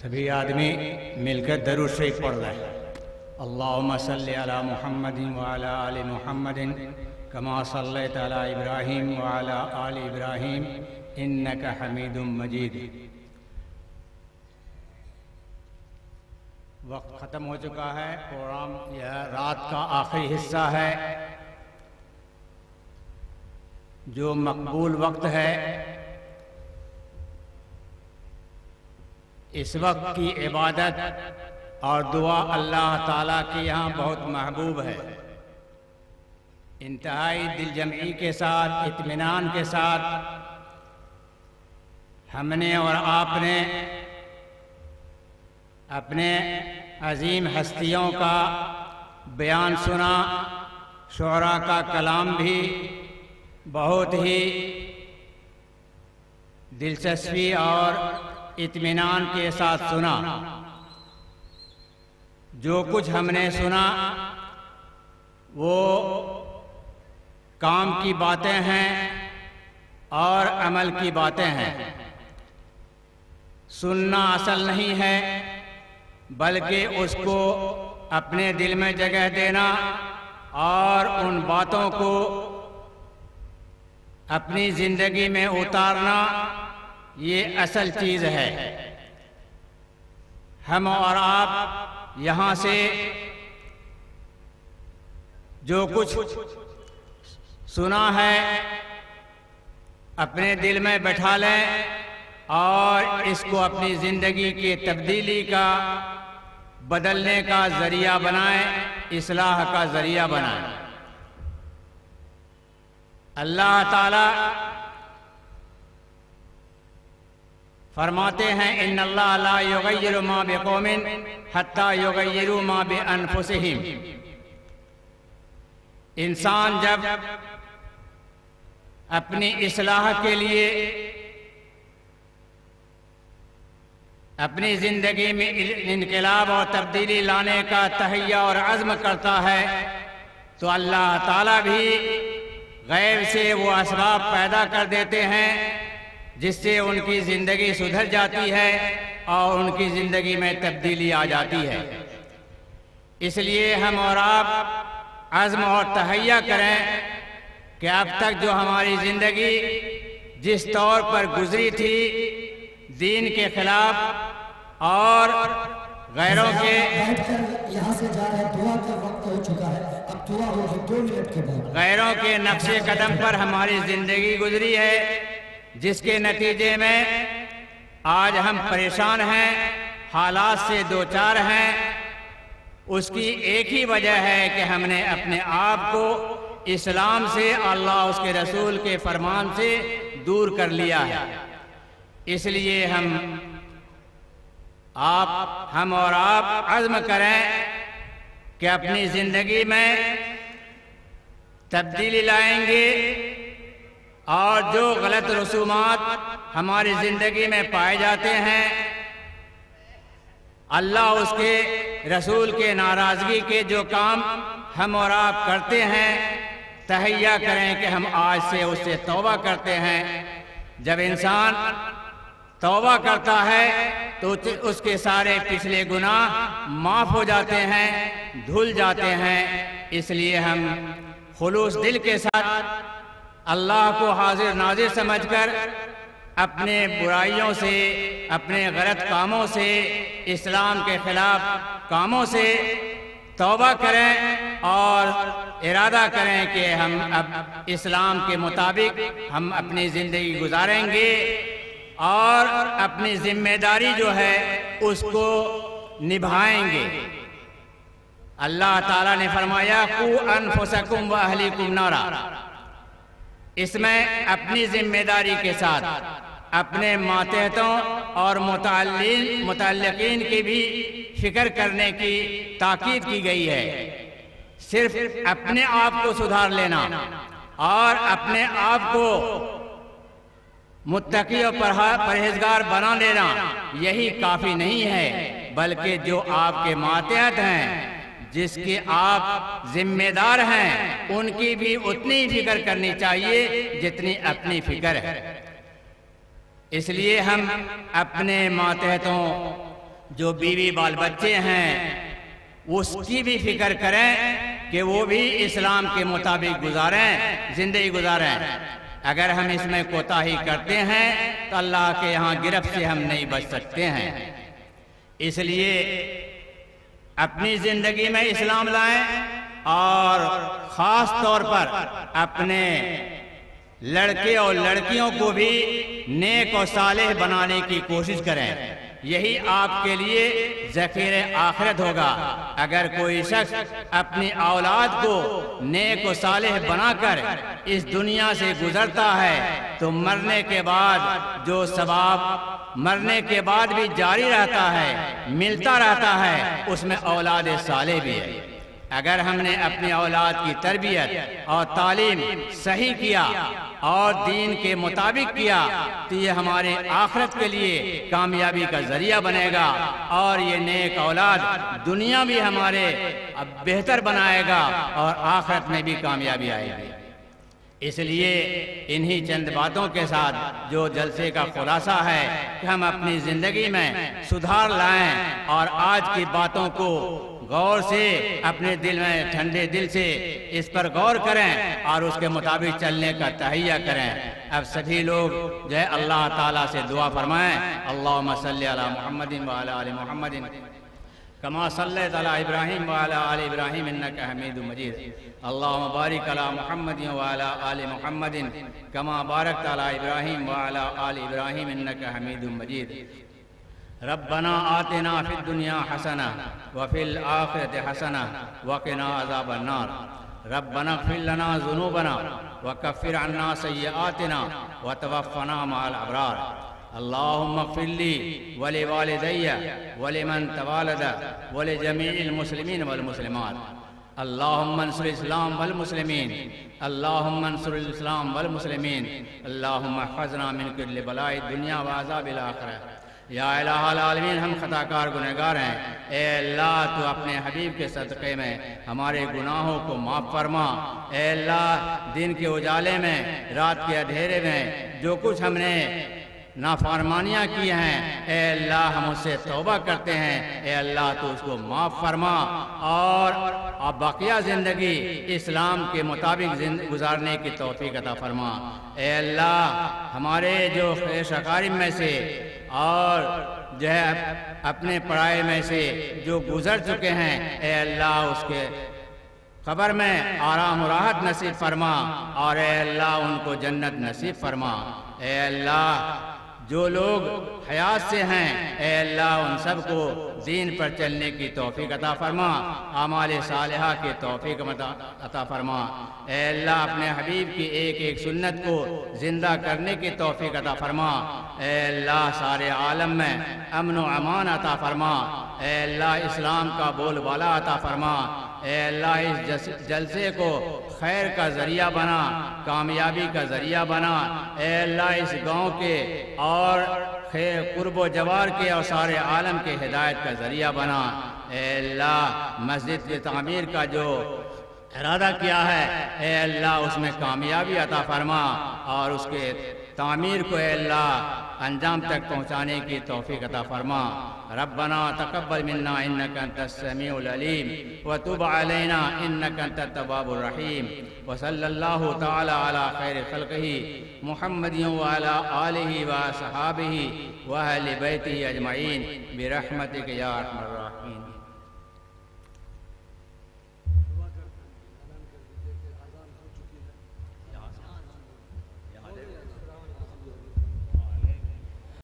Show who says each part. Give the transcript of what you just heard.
Speaker 1: سبھی آدمی مل کر درود شریف پڑھ رہے ہیں۔ اللہم صلی علی محمد وعلی آل محمد کما صلیت علی ابراہیم وعلی آل ابراہیم انک حمید مجید۔ وقت ختم ہو چکا ہے، پروگرام یہ رات کا آخری حصہ ہے جو مقبول وقت ہے۔ اس وقت کی عبادت اور دعا اللہ تعالیٰ کے یہاں بہت محبوب ہے۔ انتہائی دل جمعی کے ساتھ، اطمینان کے ساتھ ہم نے اور آپ نے اپنے عظیم ہستیوں کا بیان سنا، شعراء کا کلام بھی بہت ہی دلچسپی اور اطمینان کے ساتھ سنا۔ جو کچھ ہم نے سنا وہ کام کی باتیں ہیں اور عمل کی باتیں ہیں۔ سننا اصل نہیں ہے بلکہ اس کو اپنے دل میں جگہ دینا اور ان باتوں کو اپنی زندگی میں اتارنا، یہ اصل چیز ہے۔ ہم اور آپ یہاں سے جو کچھ سنا ہے اپنے دل میں بٹھا لیں اور اس کو اپنی زندگی کی تبدیلی کا، بدلنے کا ذریعہ بنائیں، اصلاح کا ذریعہ بنائیں۔ اللہ تعالی فرماتے ہیں ان اللہ لا یغیر ما بقوم حتی یغیروا ما بانفسہم۔ انسان جب اپنی اصلاح کے لیے اپنی زندگی میں انقلاب اور تبدیلی لانے کا تہیہ اور عزم کرتا ہے تو اللہ تعالیٰ بھی غیب سے وہ اسباب پیدا کر دیتے ہیں جس سے ان کی زندگی سدھر جاتی ہے اور ان کی زندگی میں تبدیلی آ جاتی ہے۔ اس لیے ہم اور آپ عزم اور تہیہ کریں کہ اب تک جو ہماری زندگی جس طور پر گزری تھی، دین کے خلاف اور غیروں کے غیروں کے نقش قدم پر ہماری زندگی گزری ہے، جس کے نتیجے میں آج ہم پریشان ہیں، حالات سے دوچار ہیں۔ اس کی ایک ہی وجہ ہے کہ ہم نے اپنے آپ کو اسلام سے، اللہ اس کے رسول کے فرمان سے دور کر لیا ہے۔ اس لیے ہم اور آپ عزم کریں کہ اپنی زندگی میں تبدیلی لائیں گے اور جو غلط رسومات ہماری زندگی میں پائے جاتے ہیں، اللہ اس کے رسول کے ناراضگی کے جو کام ہم اور آپ کرتے ہیں، تہیہ کریں کہ ہم آج سے اس سے توبہ کرتے ہیں۔ جب انسان توبہ کرتا ہے تو اس کے سارے پچھلے گناہ معاف ہو جاتے ہیں، دھل جاتے ہیں۔ اس لیے ہم خلوص دل کے ساتھ اللہ کو حاضر ناظر سمجھ کر اپنے برائیوں سے، اپنے غلط کاموں سے، اسلام کے خلاف کاموں سے توبہ کریں اور ارادہ کریں کہ ہم اب اسلام کے مطابق ہم اپنی زندگی گزاریں گے اور اپنی ذمہ داری جو ہے اس کو نبھائیں گے۔ اللہ تعالیٰ نے فرمایا قُوْ أَنفُسَكُمْ وَأَهْلِيكُمْ نَارًا۔ اس میں اپنی ذمہ داری کے ساتھ اپنے ماتحتوں اور متعلقین کی بھی فکر کرنے کی تاکید کی گئی ہے۔ صرف اپنے آپ کو سدھار لینا اور اپنے آپ کو متقی اور پرہیزگار بنا لینا یہی کافی نہیں ہے، بلکہ جو آپ کے ماتحت ہیں، جس کے آپ ذمہ دار ہیں، ان کی بھی اتنی فکر کرنی چاہیے جتنی اپنی فکر ہے۔ اس لیے ہم اپنے ماتحتوں جو بیوی بال بچے ہیں اس کی بھی فکر کریں کہ وہ بھی اسلام کے مطابق زندگی گزاریں۔ اگر ہم اس میں کوتاہی کرتے ہیں تو اللہ کے یہاں گرفت سے ہم نہیں بچ سکتے ہیں۔ اس لیے اپنی زندگی میں اسلام لائیں اور خاص طور پر اپنے لڑکے اور لڑکیوں کو بھی نیک اور صالح بنانے کی کوشش کریں۔ یہی آپ کے لیے ذخیرہ آخرت ہوگا۔ اگر کوئی شخص اپنی اولاد کو نیک و صالح بنا کر اس دنیا سے گزرتا ہے تو مرنے کے بعد جو ثواب مرنے کے بعد بھی جاری رہتا ہے، ملتا رہتا ہے، اس میں اولاد صالح بھی ہے۔ اگر ہم نے اپنی اولاد کی تربیت اور تعلیم صحیح کیا اور دین کے مطابق کیا تو یہ ہمارے آخرت کے لیے کامیابی کا ذریعہ بنے گا، اور یہ نیک اولاد دنیا بھی ہمارے بہتر بنائے گا اور آخرت میں بھی کامیابی آئے گی۔ اس لیے انہی چند باتوں کے ساتھ جو جلسے کا خلاصہ ہے کہ ہم اپنی زندگی میں سدھار لائیں اور آج کی باتوں کو غور سے اپنے دل میں ٹھنڈے دل سے اس پر غور کریں اور اس کے مطابق چلنے کا تہیہ کریں۔ اب سبھی لوگ جو ہے اللہ تعالیٰ سے دعا فرمائیں۔ اللہم صلی علی محمد وعلی آل محمد کما صلیت علی ابراہیم وعلی آل ابراہیم انک حمید مجید۔ اللہم بارک علی محمد وعلی آل محمد کما بارکت علی ابراہیم وعلی آل ابراہیم انک حمید مجید۔ ربنا آتنا فی الدنیا حسنہ وفی الآخرۃ حسنہ وقنا عذاب النار۔ ربنا اغفر لنا ذنوبنا وکفر عنا سیئاتنا وتوفنا مع الابرار۔ اللہم اغفر لی ولوالدی ولمن توالد ولجمیع المسلمین والمسلمات۔ اللہم انصر الاسلام والمسلمین، اللہم انصر الاسلام والمسلمین، اللہم احفظنا من کل بلاء الدنیا وعذاب الآخرہ۔ یا الہ العالمین، ہم خطا کار گنہگار ہیں، اے اللہ تو اپنے حبیب کے صدقے میں ہمارے گناہوں کو معاف فرما۔ اے اللہ دن کے اجالے میں، رات کے اندھیرے میں جو کچھ ہم نے نافرمانیاں کی ہیں، اے اللہ ہم اس سے توبہ کرتے ہیں، اے اللہ تو اس کو معاف فرما اور باقیہ زندگی اسلام کے مطابق گزارنے کی توفیق عطا فرما۔ اے اللہ ہمارے جو خیش اقارب میں سے اور جو ہے اپنے پڑائے میں سے جو گزر چکے ہیں، اے اللہ اس کے قبر میں آرام و راحت نصیب فرما، اور اے اللہ ان کو جنت نصیب فرما۔ اے اللہ جو لوگ حیات سے ہیں، اے اللہ ان سب کو دین پر چلنے کی توفیق عطا فرما، اعمال صالحہ کی توفیق عطا فرما۔ اے اللہ اپنے حبیب کی ایک ایک سنت کو زندہ کرنے کی توفیق عطا فرما۔ اے اللہ سارے عالم میں امن و امان عطا فرما۔ اے اللہ اسلام کا بول بالا عطا فرما۔ اے اللہ اس جلسے کو خیر کا ذریعہ بنا، کامیابی کا ذریعہ بنا۔ اے اللہ اس گاؤں کے اور قرب و جوار کے اور سارے عالم کے ہدایت کا ذریعہ بنا۔ اے اللہ مسجد کی تعمیر کا جو ارادہ کیا ہے، اے اللہ اس میں کامیابی عطا فرما اور اس کے تعمیر کو اے اللہ انجام تک پہنچانے کی توفیق عطا فرما۔ ربنا تقبل منا انك انت السميع العليم وتب علينا انك انت التواب الرحيم، وصلى الله تعالى على خير خلقه محمد وعلى آله وصحابه واهل بيته اجمعين برحمتك يا ارحم الراحمين۔